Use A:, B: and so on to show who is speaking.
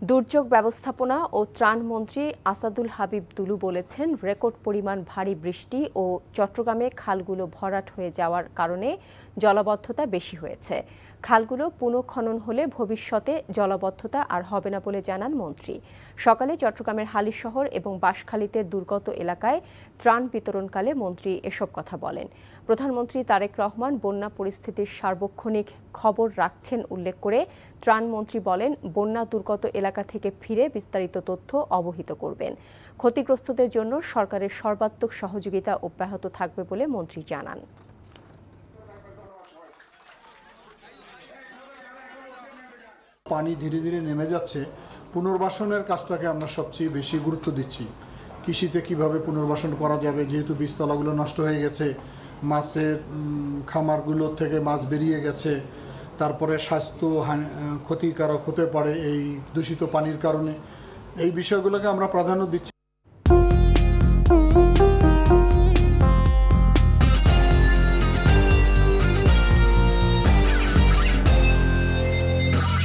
A: দুর্যোগ ব্যবস্থাপনা ও ত্রাণ মন্ত্রী আসাদুল হাবিব দুলু বলেছেন, রেকর্ড পরিমাণ ভারী বৃষ্টি ও চট্টগ্রামে খালগুলো ভরাট হয়ে যাওয়ার কারণে জলাবদ্ধতা বেশি হয়েছে। খালগুলো পুনঃখনন হলে ভবিষ্যতে জলাবদ্ধতা আর হবে না বলে জানান মন্ত্রী। সকালে চট্টগ্রামের হালিশহর এবং বাঁশখালীতে দুর্গত এলাকায় ত্রাণ বিতরণকালে মন্ত্রী এসব কথা বলেন। প্রধানমন্ত্রী তারেক রহমান বন্যা পরিস্থিতির সার্বক্ষণিক খবর রাখছেন উল্লেখ করে ত্রাণমন্ত্রী বলেন, বন্যা দুর্গত এলাকা থেকে ফিরে বিস্তারিত তথ্য অবহিত করবেন। ক্ষতিগ্রস্তদের জন্য সরকারের সর্বাত্মক সহযোগিতা অব্যাহত থাকবে বলে মন্ত্রী জানান।
B: পানি ধীরে ধীরে নেমে যাচ্ছে, পুনর্বাসনের কাজটাকে আমরা সবচেয়ে বেশি গুরুত্ব দিচ্ছি। কৃষিতে কিভাবে পুনর্বাসন করা যাবে, যেহেতু বীজতলাগুলো নষ্ট হয়ে গেছে, মাছের খামারগুলো থেকে মাছ বেরিয়ে গেছে, তারপরে স্বাস্থ্য ক্ষতিকারক হতে পারে এই দূষিত পানির কারণে। এই বিষয়গুলোকে আমরা প্রাধান্য দিচ্ছি।